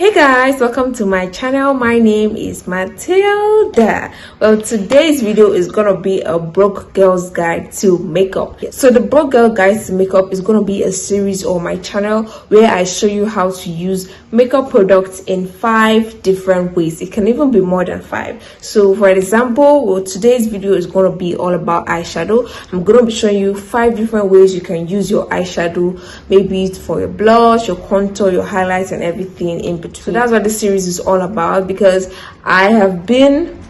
Hey guys, welcome to my channel. My name is Mathilda. Well, today's video is gonna be a broke girl's guide to makeup. So the broke girl guide to makeup is gonna be a series on my channel where I show you how to use makeup products in 5 different ways. It can even be more than 5. So for example, well, today's video is gonna be all about eyeshadow. I'm gonna be showing you 5 different ways you can use your eyeshadow, maybe for your blush, your contour, your highlights, and everything in between. So that's what this series is all about, because I have been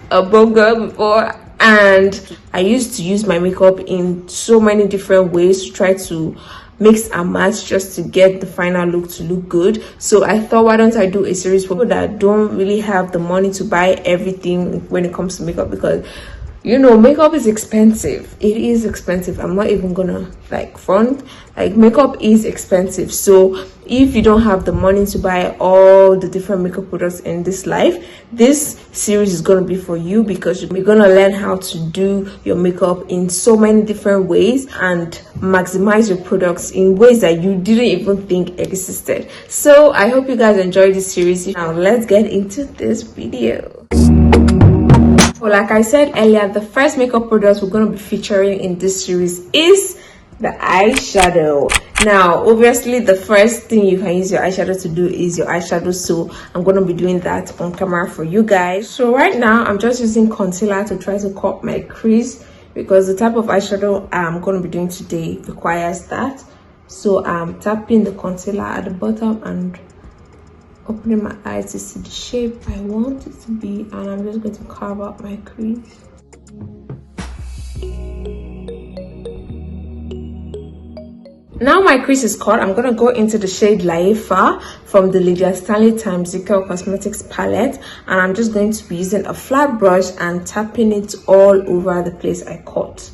a broke girl before and I used to use my makeup in so many different ways to try to mix and match just to get the final look to look good. So I thought, why don't I do a series for people that don't really have the money to buy everything when it comes to makeup, because you know, makeup is expensive. It is expensive. I'm not even gonna front. Makeup is expensive. So if you don't have the money to buy all the different makeup products in this life, this series is gonna be for you, because you're gonna learn how to do your makeup in so many different ways and maximize your products in ways that you didn't even think existed. So I hope you guys enjoy this series. Now let's get into this video. Well, like I said earlier, the first makeup product we're going to be featuring in this series is the eyeshadow. Now, obviously, the first thing you can use your eyeshadow to do is your eyeshadow. So I'm going to be doing that on camera for you guys. So right now, I'm just using concealer to try to cut my crease, because the type of eyeshadow I'm going to be doing today requires that. So I'm tapping the concealer at the bottom and opening my eyes to see the shape I want it to be, and I'm just going to carve out my crease. Now my crease is cut, I'm going to go into the shade Laifa from the Lhidia Stanley x Zika Cosmetics palette, and I'm just going to be using a flat brush and tapping it all over the place I cut.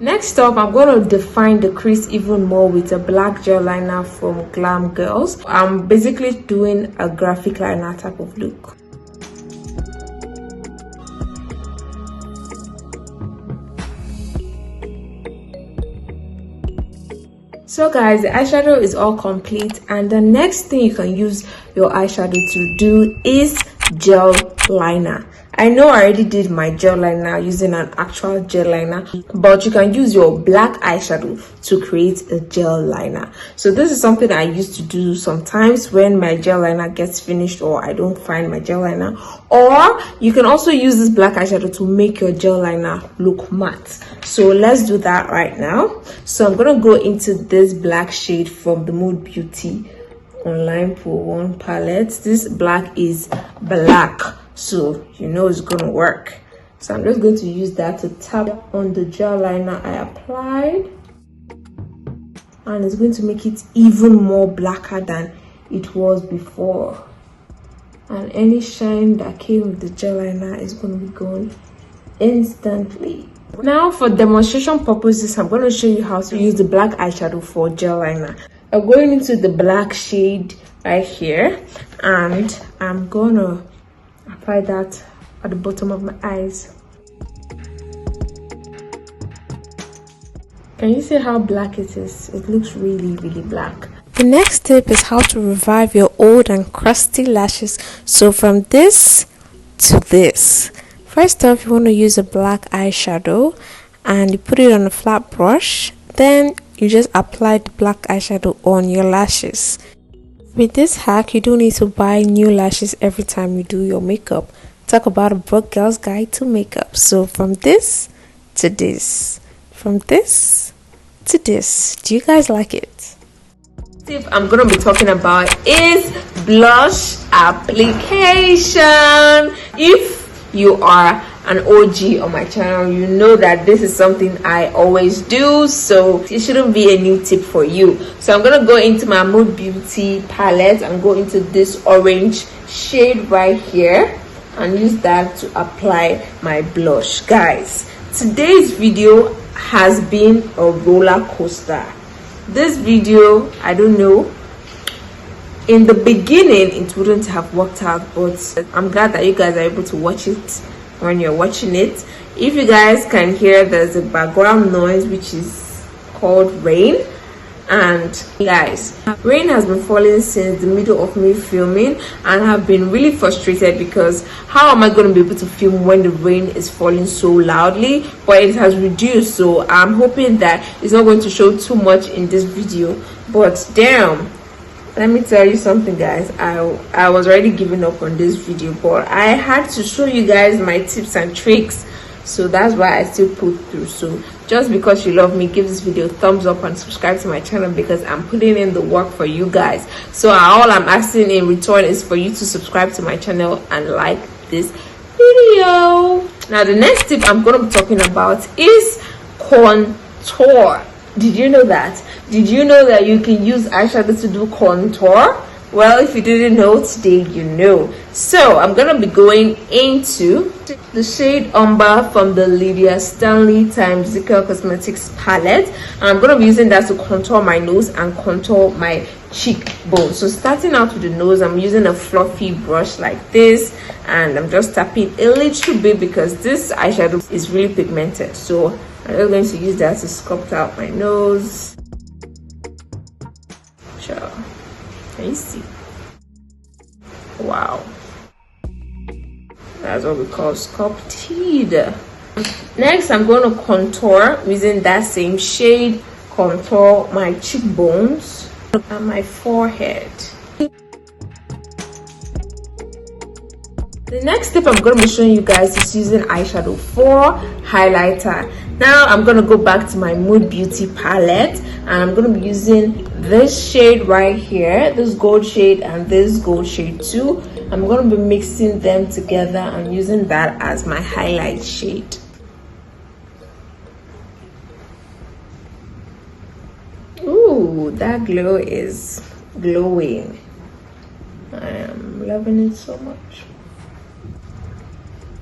Next up, I'm going to define the crease even more with a black gel liner from Glam Girls. I'm basically doing a graphic liner type of look. So guys, the eyeshadow is all complete, and the next thing you can use your eyeshadow to do is gel liner. I know I already did my gel liner using an actual gel liner, but you can use your black eyeshadow to create a gel liner. So this is something I used to do sometimes when my gel liner gets finished or I don't find my gel liner. Or you can also use this black eyeshadow to make your gel liner look matte. So let's do that right now. So I'm going to go into this black shade from the Nuban Beauty Online for One palette. This black is black, so you know it's gonna work. So I'm just going to use that to tap on the gel liner I applied, and it's going to make it even more blacker than it was before, and any shine that came with the gel liner is going to be gone instantly. Now for demonstration purposes, I'm going to show you how to use the black eyeshadow for gel liner. I'm going into the black shade right here, and I'm gonna apply that at the bottom of my eyes. Can you see how black it is? It looks really black. The next tip is how to revive your old and crusty lashes. So from this to this, first off, you want to use a black eyeshadow and you put it on a flat brush. Then you just apply the black eyeshadow on your lashes. With this hack, you don't need to buy new lashes every time you do your makeup. Talk about a broke girl's guide to makeup. So from this to this, from this to this. Do you guys like it? Tip I'm gonna be talking about is blush application. If you are an OG on my channel, you know that this is something I always do, so it shouldn't be a new tip for you. So I'm gonna go into my Nuban Beauty palette and go into this orange shade right here and use that to apply my blush. Guys, today's video has been a roller coaster. This video, I don't know, in the beginning it wouldn't have worked out, but I'm glad that you guys are able to watch it when you're watching it. If you guys can hear, there's a background noise which is called Rain. And guys, rain has been falling since the middle of me filming, and I've been really frustrated because how am I going to be able to film when the rain is falling so loudly? But it has reduced, so I'm hoping that it's not going to show too much in this video. But damn, let me tell you something, guys. I was already giving up on this video, but I had to show you guys my tips and tricks, so that's why I still put through. So just because you love me, give this video a thumbs up and subscribe to my channel, because I'm putting in the work for you guys. So all I'm asking in return is for you to subscribe to my channel and like this video. Now the next tip I'm going to be talking about is contour. Did you know that? Did you know that you can use eyeshadow to do contour? Well, if you didn't know, today you know. So I'm gonna be going into the shade Umber from the Lhidia Stanley times Zika Cosmetics palette, and I'm gonna be using that to contour my nose and contour my cheekbone. So starting out with the nose, I'm using a fluffy brush like this, and I'm just tapping a little bit because this eyeshadow is really pigmented. So I'm just going to use that to sculpt out my nose. Sure. Can you see? Wow, that's what we call sculpted. Next, I'm going to contour using that same shade. Contour my cheekbones and my forehead. The next step I'm going to be showing you guys is using eyeshadow for highlighter. Now I'm going to go back to my Nuban Beauty palette, and I'm going to be using this shade right here, this gold shade and this gold shade too. I'm going to be mixing them together and using that as my highlight shade. Ooh, that glow is glowing. I am loving it so much.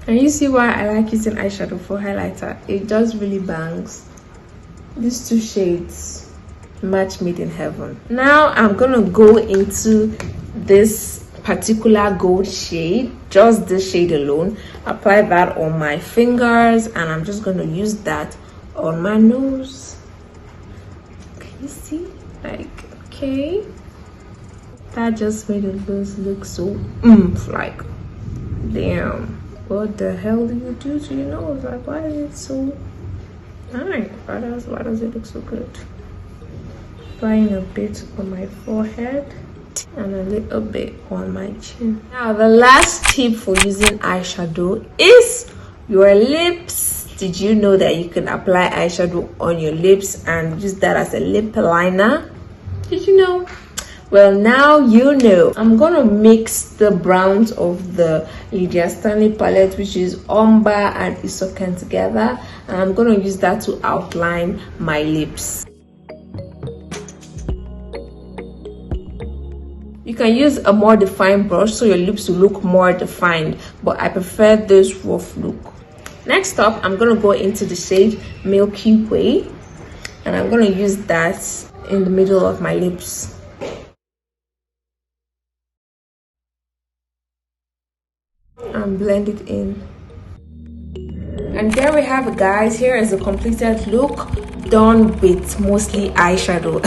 And you see why I like using eyeshadow for highlighter? It just really bangs. These two shades, match made in heaven. Now I'm gonna go into this particular gold shade, just this shade alone. Apply that on my fingers, and I'm just gonna use that on my nose. Can you see? Like, okay, that just made the nose look so like, damn. What the hell do you do to your nose? Like, why is it so nice? Why does it look so good? Applying a bit on my forehead and a little bit on my chin. Now the last tip for using eyeshadow is your lips. Did you know that you can apply eyeshadow on your lips and use that as a lip liner? Did you know? Well, now you know. I'm gonna mix the browns of the Lhidia Stanley palette, which is Umber and Isoken together, and I'm gonna use that to outline my lips. You can use a more defined brush so your lips will look more defined, but I prefer this rough look. Next up, I'm gonna go into the shade Milky Way, and I'm gonna use that in the middle of my lips. And blend it in. And there we have it, guys. Here is a completed look done with mostly eyeshadow.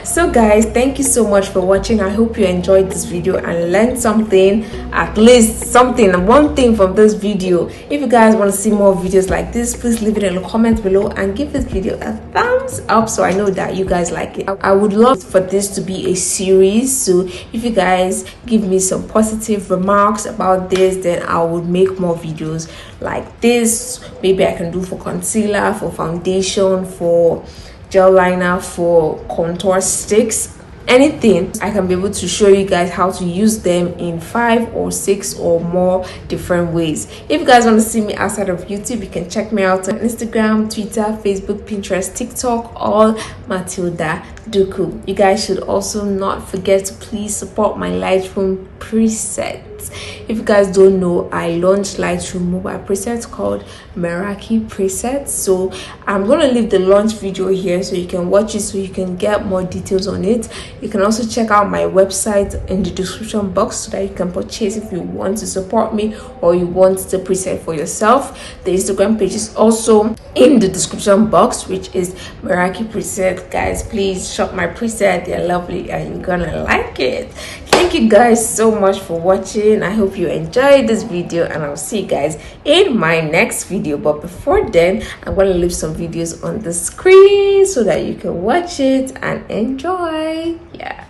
So guys, thank you so much for watching. I hope you enjoyed this video and learned something, at least something, one thing from this video. If you guys want to see more videos like this, please leave it in the comments below and give this video a thumbs up so I know that you guys like it. I would love for this to be a series, so if you guys give me some positive remarks about this, then I would make more videos like this. Maybe I can do for concealer, for foundation, for gel liner, for contour sticks, anything. I can be able to show you guys how to use them in 5 or 6 or more different ways. If you guys want to see me outside of YouTube, you can check me out on Instagram, Twitter, Facebook, Pinterest, TikTok, all Mathildaduku. You guys should also not forget to please support my Lightroom presets. presets. If you guys don't know, I launched Lightroom mobile presets called Meraki presets. So I'm gonna leave the launch video here so you can watch it, so you can get more details on it. You can also check out my website in the description box so that you can purchase if you want to support me or you want the preset for yourself. The Instagram page is also in the description box, which is Meraki preset. Guys, please shop my preset. They're lovely and you're gonna like it. Thank you guys so much for watching. I hope you enjoyed this video, and I'll see you guys in my next video. But before then, I'm gonna leave some videos on the screen so that you can watch it and enjoy. Yeah.